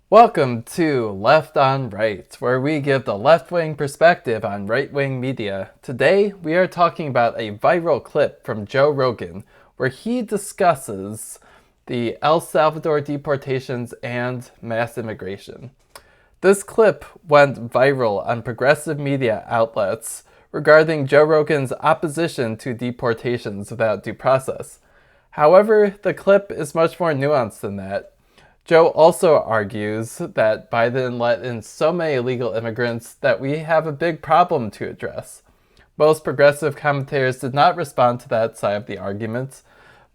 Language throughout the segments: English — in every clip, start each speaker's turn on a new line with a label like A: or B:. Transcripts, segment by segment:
A: Welcome to Left on Right, where we give the left-wing perspective on right-wing media. Today, we are talking about a viral clip from Joe Rogan, where he discusses the El Salvador deportations and mass immigration. This clip went viral on progressive media outlets regarding Joe Rogan's opposition to deportations without due process. However, the clip is much more nuanced than that. Joe also argues that Biden let in so many illegal immigrants that we have a big problem to address. Most progressive commentators did not respond to that side of the argument,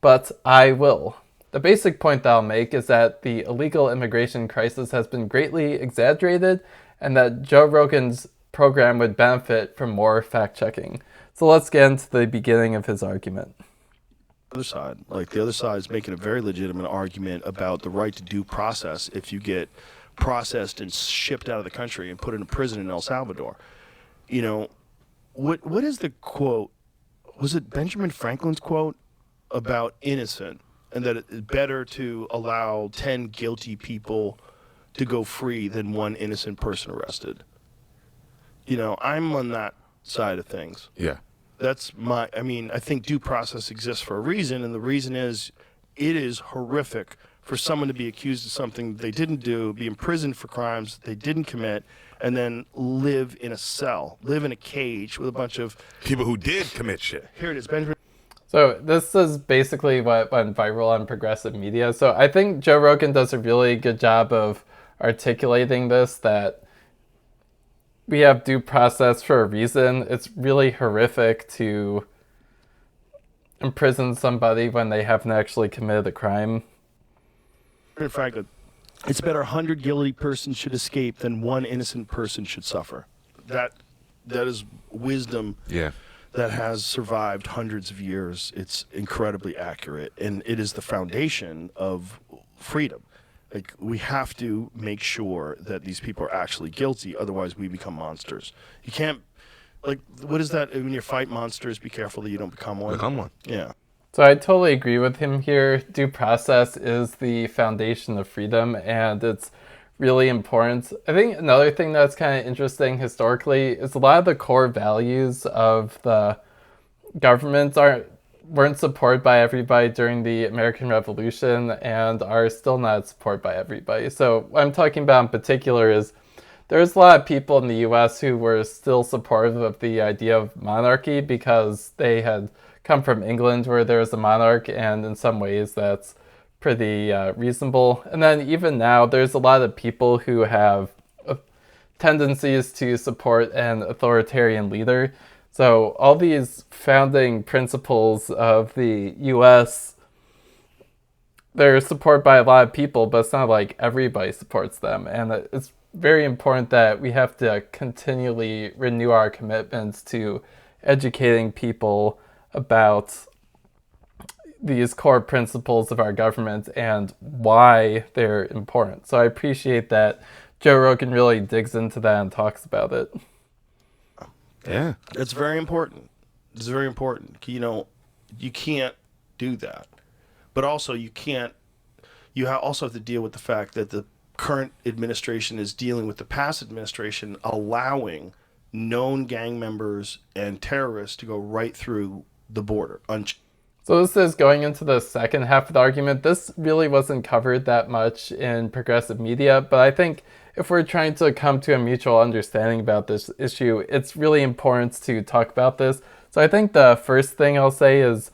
A: but I will. The basic point that I'll make is that the illegal immigration crisis has been greatly exaggerated and that Joe Rogan's program would benefit from more fact-checking. So let's get into the beginning of his argument.
B: The other side is making a very legitimate argument about the right to due process if you get processed and shipped out of the country and put in a prison in El Salvador. You know, what is the quote? Was it Benjamin Franklin's quote about innocent and that it's better to allow 10 guilty people to go free than one innocent person arrested? You know, I'm on that side of things.
C: Yeah.
B: I think due process exists for a reason, and the reason is it is horrific for someone to be accused of something they didn't do, be imprisoned for crimes they didn't commit, and then live in a cell, live in a cage with a bunch of
C: people who did commit shit.
B: Here it is, Benjamin.
A: So this is basically what went viral on progressive media. So I think Joe Rogan does a really good job of articulating this, that we have due process for a reason. It's really horrific to imprison somebody when they haven't actually committed a crime.
B: In fact, it's better 100 guilty persons should escape than one innocent person should suffer. That is wisdom.
C: Yeah.
B: That has survived hundreds of years. It's incredibly accurate, and it is the foundation of freedom. Like, we have to make sure that these people are actually guilty, otherwise we become monsters. You can't, what is that? When you fight monsters, be careful that you don't become one.
C: Become one.
B: Yeah.
A: So I totally agree with him here. Due process is the foundation of freedom, and it's really important. I think another thing that's kind of interesting historically is a lot of the core values of the government weren't supported by everybody during the American Revolution and are still not supported by everybody. So what I'm talking about in particular is there's a lot of people in the US who were still supportive of the idea of monarchy because they had come from England where there was a monarch, and in some ways that's pretty reasonable. And then even now there's a lot of people who have tendencies to support an authoritarian leader. So all these founding principles of the US, they're supported by a lot of people, but it's not like everybody supports them. And it's very important that we have to continually renew our commitments to educating people about these core principles of our government and why they're important. So I appreciate that Joe Rogan really digs into that and talks about it.
C: Yeah.
B: It's very important. It's very important. You know, you can't do that. But also you also have to deal with the fact that the current administration is dealing with the past administration allowing known gang members and terrorists to go right through the border.
A: So this is going into the second half of the argument. This really wasn't covered that much in progressive media, but I think if we're trying to come to a mutual understanding about this issue, it's really important to talk about this. So I think the first thing I'll say is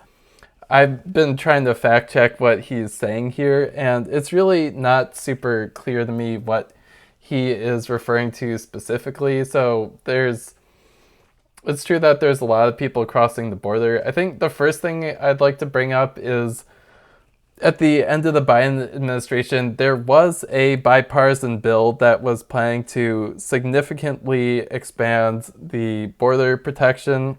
A: I've been trying to fact check what he's saying here, and it's really not super clear to me what he is referring to specifically. So it's true that there's a lot of people crossing the border. I think the first thing I'd like to bring up is at the end of the Biden administration, there was a bipartisan bill that was planning to significantly expand the border protection,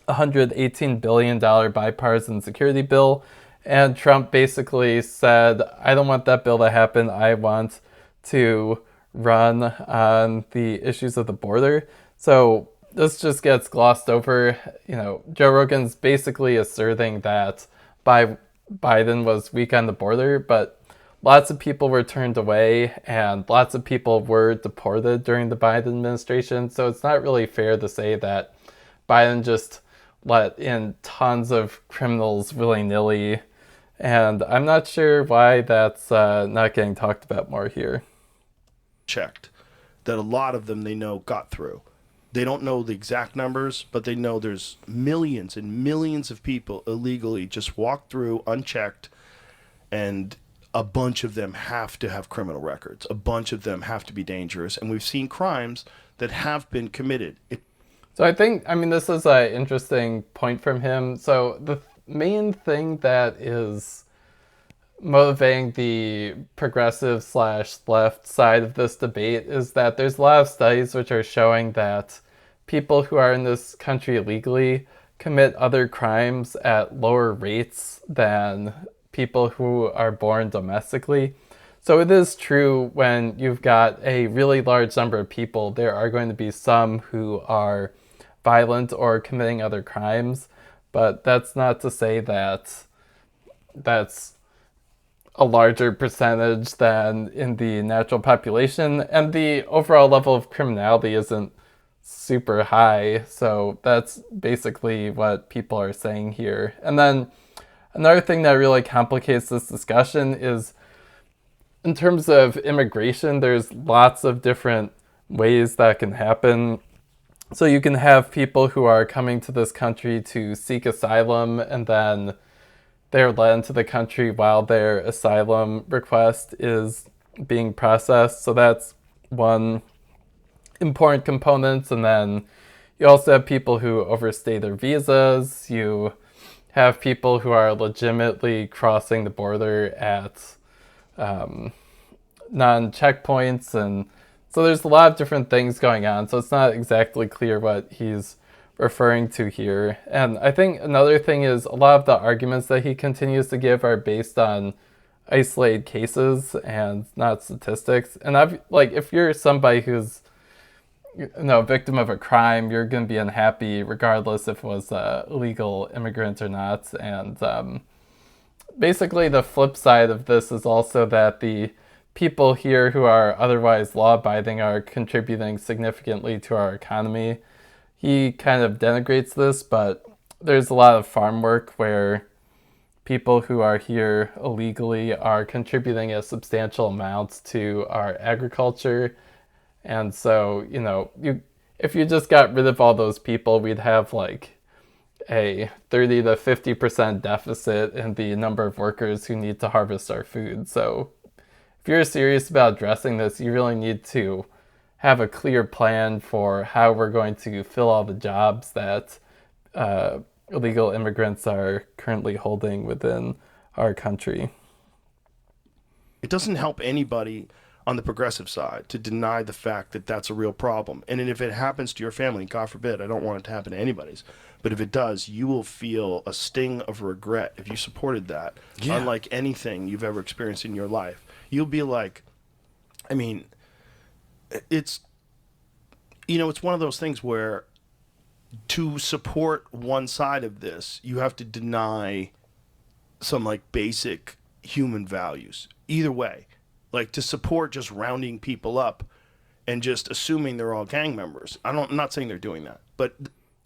A: $118 billion bipartisan security bill. And Trump basically said, I don't want that bill to happen. I want to run on the issues of the border. So this just gets glossed over. You know, Joe Rogan's basically asserting that Biden was weak on the border, but lots of people were turned away and lots of people were deported during the Biden administration. So it's not really fair to say that Biden just let in tons of criminals willy-nilly. And I'm not sure why that's not getting talked about more here.
B: Checked that a lot of them they know got through. They don't know the exact numbers, but they know there's millions and millions of people illegally just walk through unchecked, and a bunch of them have to have criminal records. A bunch of them have to be dangerous, and we've seen crimes that have been committed.
A: So I mean, this is an interesting point from him. So the main thing that is motivating the progressive / left side of this debate is that there's a lot of studies which are showing that people who are in this country illegally commit other crimes at lower rates than people who are born domestically. So it is true when you've got a really large number of people, there are going to be some who are violent or committing other crimes, but that's not to say that that's a larger percentage than in the natural population, and the overall level of criminality isn't super high. So that's basically what people are saying here. And then another thing that really complicates this discussion is in terms of immigration, there's lots of different ways that can happen. So you can have people who are coming to this country to seek asylum, and then they're let into the country while their asylum request is being processed. So that's one important component. And then you also have people who overstay their visas. You have people who are legitimately crossing the border at non-checkpoints. And so there's a lot of different things going on. So it's not exactly clear what he's referring to here. And I think another thing is a lot of the arguments that he continues to give are based on isolated cases and not statistics. And if you're somebody who's a victim of a crime, you're going to be unhappy regardless if it was a illegal immigrant or not. And basically the flip side of this is also that the people here who are otherwise law-abiding are contributing significantly to our economy. He kind of denigrates this, but there's a lot of farm work where people who are here illegally are contributing a substantial amount to our agriculture. And so, if you just got rid of all those people, we'd have like a 30 to 50% deficit in the number of workers who need to harvest our food. So if you're serious about addressing this, you really need to have a clear plan for how we're going to fill all the jobs that illegal immigrants are currently holding within our country.
B: It doesn't help anybody on the progressive side to deny the fact that that's a real problem. And if it happens to your family, God forbid, I don't want it to happen to anybody's, but if it does, you will feel a sting of regret if you supported that, unlike anything you've ever experienced in your life. You'll be like, it's one of those things where to support one side of this, you have to deny some basic human values. Either way, to support just rounding people up and just assuming they're all gang members. I'm not saying they're doing that, but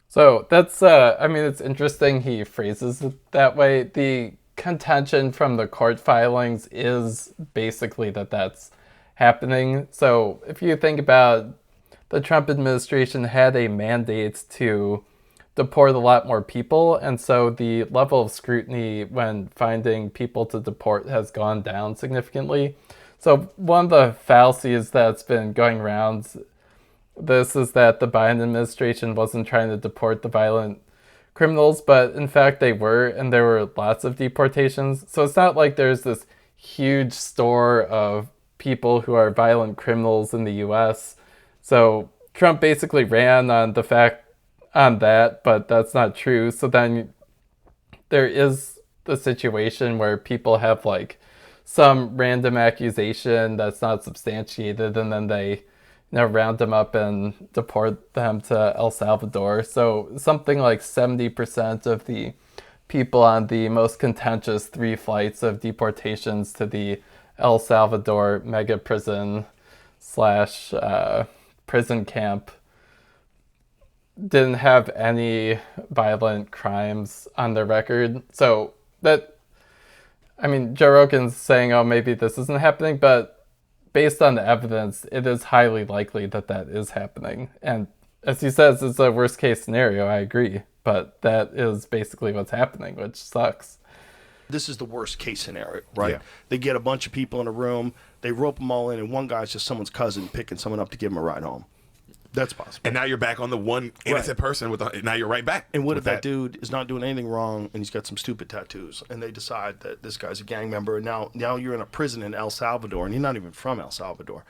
A: so that's it's interesting he phrases it that way. The contention from the court filings is basically that that's happening. So if you think about the Trump administration had a mandate to deport a lot more people, and so the level of scrutiny when finding people to deport has gone down significantly. So one of the fallacies that's been going around this is that the Biden administration wasn't trying to deport the violent criminals, but in fact they were, and there were lots of deportations. So it's not like there's this huge store of people who are violent criminals in the US. So Trump basically ran on that, but that's not true. So then there is the situation where people have some random accusation that's not substantiated, and then they round them up and deport them to El Salvador. So something like 70% of the people on the most contentious 3 flights of deportations to the El Salvador mega prison slash prison camp didn't have any violent crimes on their record. So that, I mean, Joe Rogan's saying, oh, maybe this isn't happening, but based on the evidence, it is highly likely that that is happening. And as he says, it's a worst case scenario. I agree, but that is basically what's happening, which sucks.
B: This is the worst case scenario, right?
C: Yeah.
B: They get a bunch of people in a room, they rope them all in, and one guy's just someone's cousin picking someone up to give them a ride home. That's possible.
C: And now you're back on the one innocent person now you're right back.
B: And what
C: with
B: if that dude is not doing anything wrong and he's got some stupid tattoos and they decide that this guy's a gang member, and now you're in a prison in El Salvador and you're not even from El Salvador.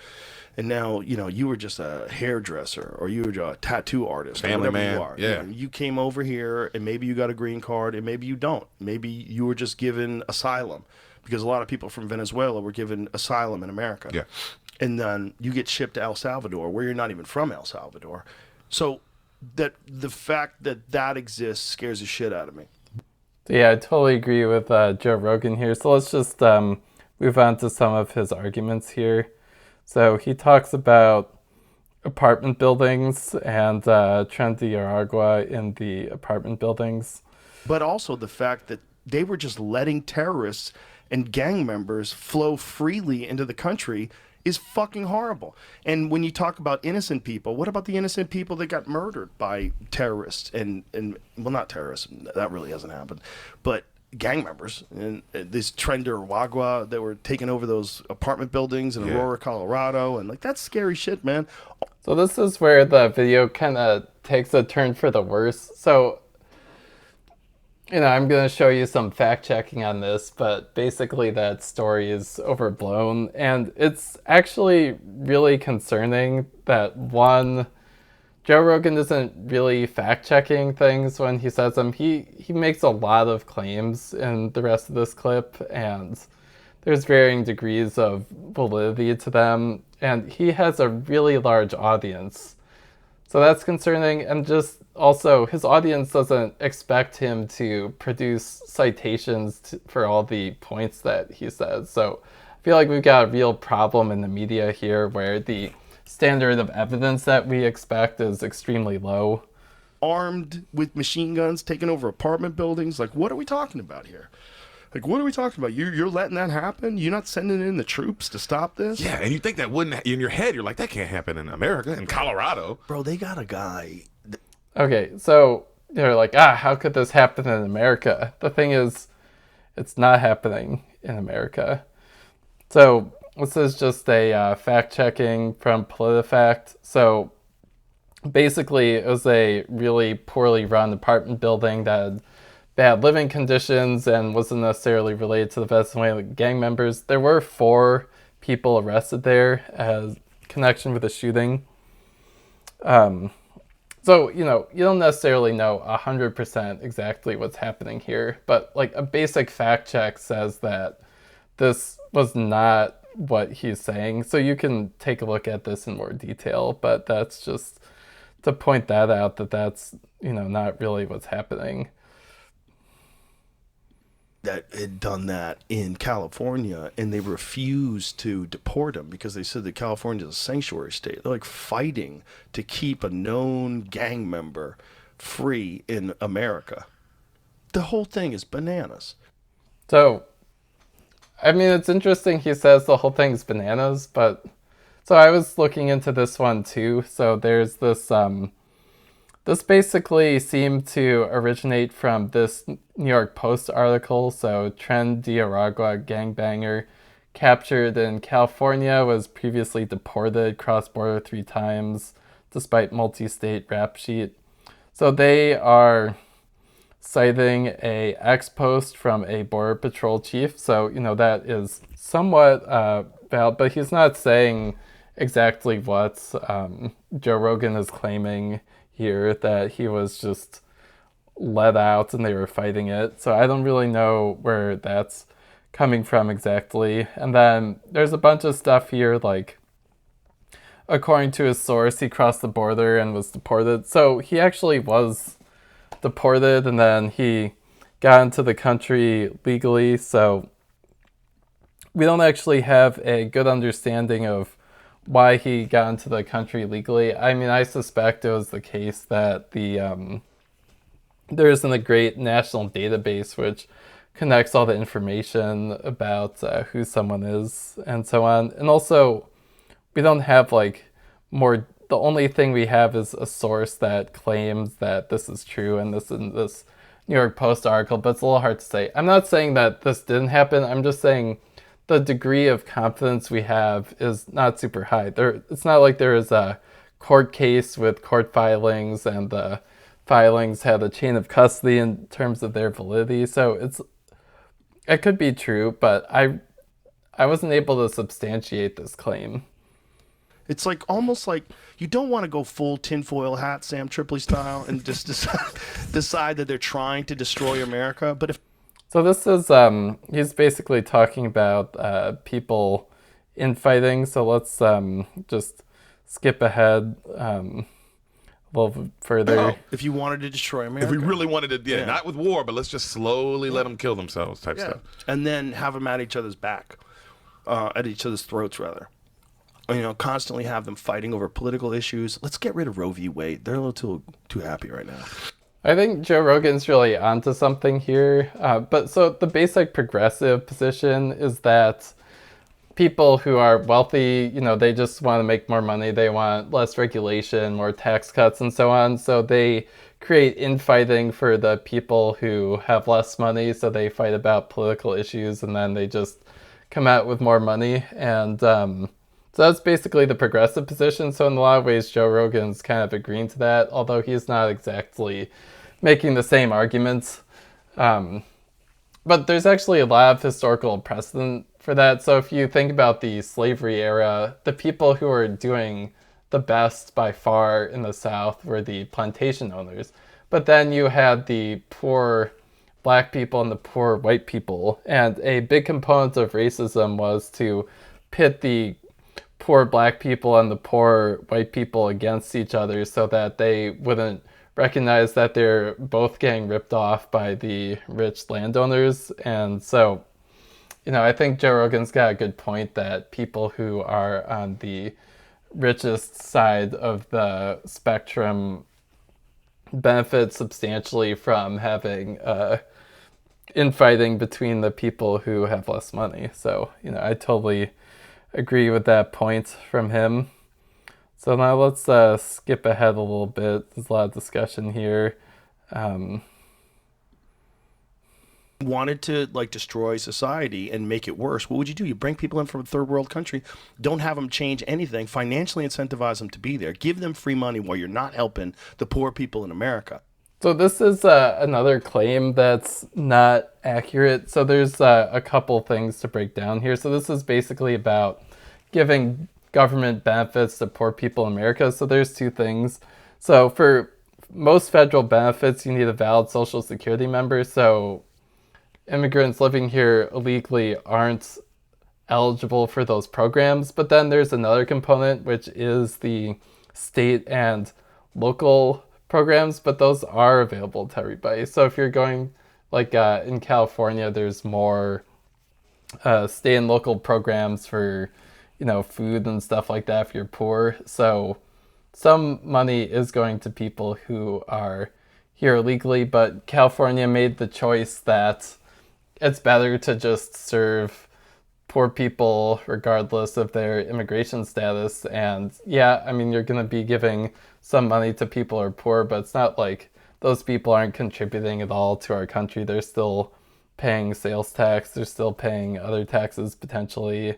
B: And now, you were just a hairdresser or you were a tattoo artist.
C: Family
B: or whatever
C: man,
B: you are.
C: yeah.
B: You came over here and maybe you got a green card and maybe you don't. Maybe you were just given asylum, because a lot of people from Venezuela were given asylum in America.
C: Yeah.
B: And then you get shipped to El Salvador where you're not even from El Salvador. So that the fact that exists scares the shit out of me.
A: Yeah, I totally agree with Joe Rogan here. So let's just move on to some of his arguments here. So he talks about apartment buildings and Tren de Aragua in the apartment buildings.
B: But also the fact that they were just letting terrorists and gang members flow freely into the country is fucking horrible. And when you talk about innocent people, what about the innocent people that got murdered by terrorists and well, not terrorists, that really hasn't happened, but gang members and this Tren de Aragua that were taking over those apartment buildings in Aurora, Colorado, and like that's scary shit, man.
A: So this is where the video kind of takes a turn for the worse. So I'm going to show you some fact checking on this, but basically that story is overblown. And it's actually really concerning that Joe Rogan isn't really fact checking things when he says them. He makes a lot of claims in the rest of this clip, and there's varying degrees of validity to them. And he has a really large audience. So that's concerning, and just also his audience doesn't expect him to produce citations for all the points that he says. So I feel like we've got a real problem in the media here where the standard of evidence that we expect is extremely low.
B: Armed with machine guns, taking over apartment buildings. Like, what are we talking about here? Like, what are we talking about? You're letting that happen? You're not sending in the troops to stop this?
C: Yeah, and you think that wouldn't, in your head, you're like, that can't happen in America, in Colorado.
B: Bro, they got a guy.
A: Okay, so you're like, how could this happen in America? The thing is, it's not happening in America. So this is just a fact-checking from PolitiFact. So basically, it was a really poorly run apartment building that had bad living conditions and wasn't necessarily related to the Venezuelan gang members. There were 4 people arrested there as connection with the shooting. So, you don't necessarily know 100% exactly what's happening here, but like a basic fact check says that this was not what he's saying. So you can take a look at this in more detail, but that's just to point that out that that's, not really what's happening.
B: That had done that in California, and they refused to deport him because they said that California is a sanctuary state. They're like fighting to keep a known gang member free in America. The whole thing is bananas.
A: So, I mean, it's interesting he says the whole thing's bananas, but so I was looking into this one too. So there's this this basically seemed to originate from this New York Post article. So Tren de Aragua gangbanger captured in California was previously deported cross-border 3 times despite multi-state rap sheet. So they are citing a ex-post from a border patrol chief. So, that is somewhat valid, but he's not saying exactly what Joe Rogan is claiming here, that he was just let out and they were fighting it. So I don't really know where that's coming from exactly. And then there's a bunch of stuff here, like according to his source, he crossed the border and was deported. So he actually was deported and then he got into the country legally. So we don't actually have a good understanding of why he got into the country legally. I mean, I suspect it was the case that there isn't a great national database which connects all the information about who someone is and so on. And also, we don't have like more. The only thing we have is a source that claims that this is true, and this in this New York Post article. But it's a little hard to say. I'm not saying that this didn't happen. I'm just saying the degree of confidence we have is not super high. It's not like there is a court case with court filings, and the filings had a chain of custody in terms of their validity. So it could be true, but I wasn't able to substantiate this claim.
B: It's like almost like you don't want to go full tinfoil hat, Sam Tripoli style, and just decide that they're trying to destroy America. But if
A: so, this is he's basically talking about people infighting. So let's just skip ahead a little bit further.
B: if you wanted to destroy America,
C: If we really wanted to, yeah, not with war, but let's just slowly let them kill themselves type stuff.
B: and then have them at each other's back, at each other's throats rather. You know, constantly have them fighting over political issues. Let's get rid of Roe v. Wade. They're a little too happy right now.
A: I think Joe Rogan's really onto something here. But so the basic progressive position is that people who are wealthy, they just want to make more money. They want less regulation, more tax cuts, and so on. So they create infighting for the people who have less money. So they fight about political issues, and then they just come out with more money. And so that's basically the progressive position. So in a lot of ways, Joe Rogan's kind of agreeing to that, although he's not exactly making the same arguments. But there's actually a lot of historical precedent for that. So if you think about the slavery era, the people who were doing the best by far in the South were the plantation owners. But then you had the poor black people and the poor white people. And a big component of racism was to pit the poor black people and the poor white people against each other so that they wouldn't recognize that they're both getting ripped off by the rich landowners. And so, I think Joe Rogan's got a good point that people who are on the richest side of the spectrum benefit substantially from having infighting between the people who have less money. So, I totally agree with that point from him. So now let's skip ahead a little bit. There's a lot of discussion here.
B: Wanted to destroy society and make it worse, what would you do? You bring people in from a third world country, don't have them change anything, financially incentivize them to be there, give them free money while you're not helping the poor people in America.
A: So this is another claim that's not accurate. So there's a couple things to break down here. So this is basically about giving government benefits to poor people in America. So there's two things. So for most federal benefits, you need a valid Social Security member. So immigrants living here illegally aren't eligible for those programs. But then there's another component, which is the state and local programs, but those are available to everybody. So if you're going in California, there's more state and local programs for food and stuff like that if you're poor. So some money is going to people who are here illegally, but California made the choice that it's better to just serve poor people regardless of their immigration status. And yeah, I mean, you're going to be giving some money to people who are poor, but it's not like those people aren't contributing at all to our country. They're still paying sales tax. They're still paying other taxes potentially.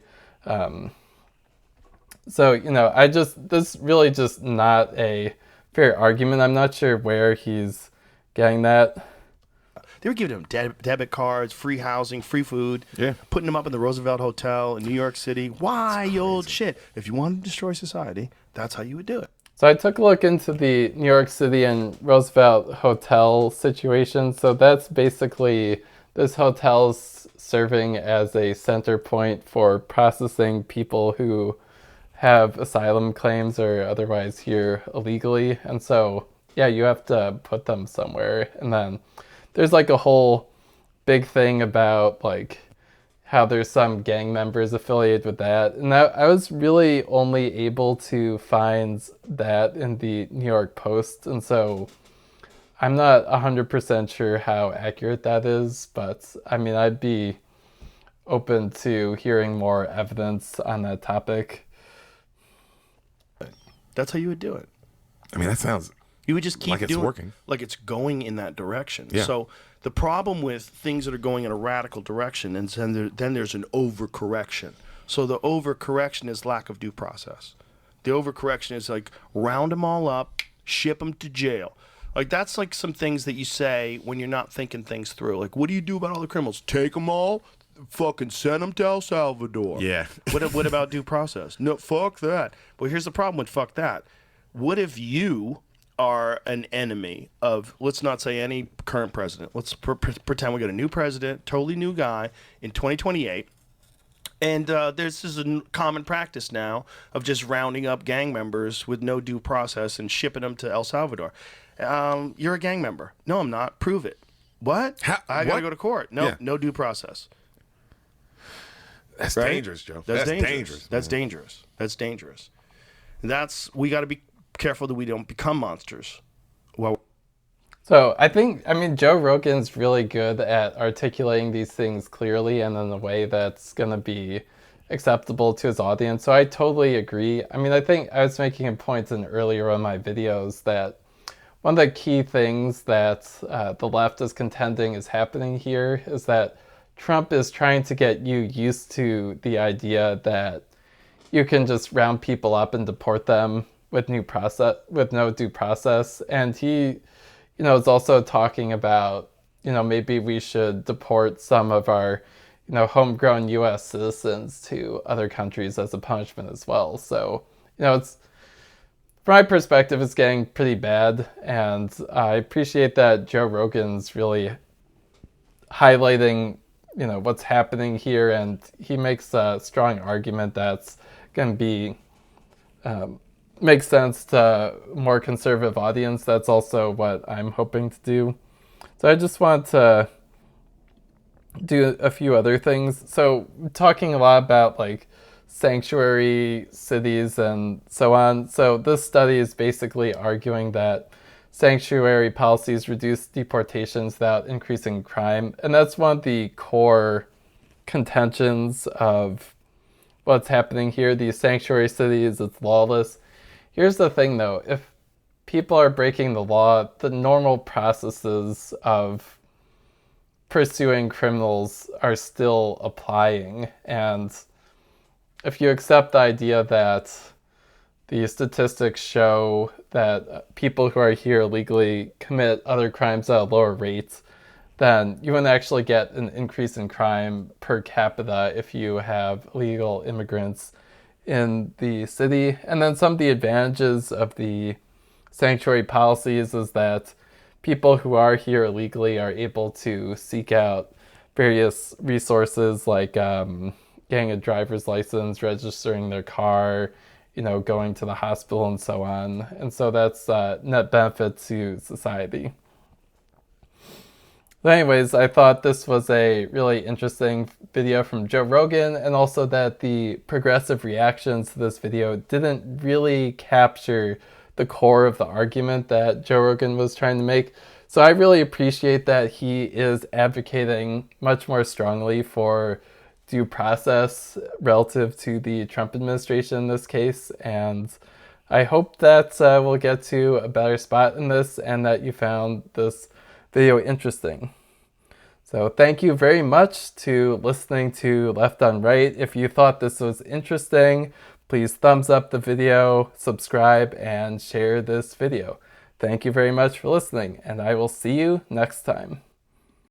A: So, this really just not a fair argument. I'm not sure where he's getting that.
B: They were giving them debit cards, free housing, free food, putting them up in the Roosevelt Hotel in New York City. Why, you old shit? If you wanted to destroy society, that's how you would do it.
A: So I took a look into the New York City and Roosevelt Hotel situation. So that's basically this hotel's serving as a center point for processing people who have asylum claims or otherwise here illegally. And so, yeah, you have to put them somewhere. And then there's a whole big thing about how there's some gang members affiliated with that. And I was really only able to find that in the New York Post. And so I'm not 100% sure how accurate that is, but I mean, I'd be open to hearing more evidence on that topic.
B: That's how you would do it.
C: I mean, that sounds
B: You would just keep
C: like it's
B: doing
C: working.
B: like it's going in that direction.
C: Yeah.
B: So the problem with things that are going in a radical direction, and then there's an overcorrection. So the overcorrection is lack of due process. The overcorrection is like round them all up, ship them to jail. Like that's like some things that you say when you're not thinking things through. Like, what do you do about all the criminals? Take them all, fucking send them to El Salvador.
C: Yeah.
B: What about due process? No, fuck that. But here's the problem with fuck that. What if you are an enemy of, let's not say any current president. Let's pretend we got a new president, totally new guy in 2028. And this is a common practice now of just rounding up gang members with no due process and shipping them to El Salvador. You're a gang member. No, I'm not. Prove it. What? I got to go to court. No, no due process.
C: That's
B: Right?
C: dangerous, Joe.
B: That's dangerous.
C: dangerous.
B: That's dangerous. That's dangerous. We got to be careful that we don't become monsters. Well,
A: So I mean, Joe Rogan's really good at articulating these things clearly and in a way that's going to be acceptable to his audience. So I totally agree. I mean, I think I was making a point in earlier on my videos that one of the key things that the left is contending is happening here is that Trump is trying to get you used to the idea that you can just round people up and deport them with no due process. And he, is also talking about, maybe we should deport some of our, homegrown U.S. citizens to other countries as a punishment as well. So, it's, from my perspective, it's getting pretty bad. And I appreciate that Joe Rogan's really highlighting, what's happening here. And he makes a strong argument that's going to be, makes sense to a more conservative audience. That's also what I'm hoping to do. So I just want to do a few other things. So talking a lot about like sanctuary cities and so on. So this study is basically arguing that sanctuary policies reduce deportations without increasing crime. And that's one of the core contentions of what's happening here. These sanctuary cities, it's lawless. Here's the thing though, if people are breaking the law, the normal processes of pursuing criminals are still applying. And if you accept the idea that the statistics show that people who are here illegally commit other crimes at a lower rate, then you wouldn't actually get an increase in crime per capita if you have illegal immigrants in the city. And then some of the advantages of the sanctuary policies is that people who are here illegally are able to seek out various resources like getting a driver's license, registering their car, going to the hospital and so on. And so that's a net benefit to society. But anyways, I thought this was a really interesting video from Joe Rogan, and also that the progressive reactions to this video didn't really capture the core of the argument that Joe Rogan was trying to make. So I really appreciate that he is advocating much more strongly for due process relative to the Trump administration in this case. And I hope that we'll get to a better spot in this and that you found this video interesting. So thank you very much to listening to Left on Right. If you thought this was interesting, please thumbs up the video, subscribe, and share this video. Thank you very much for listening, and I will see you next time.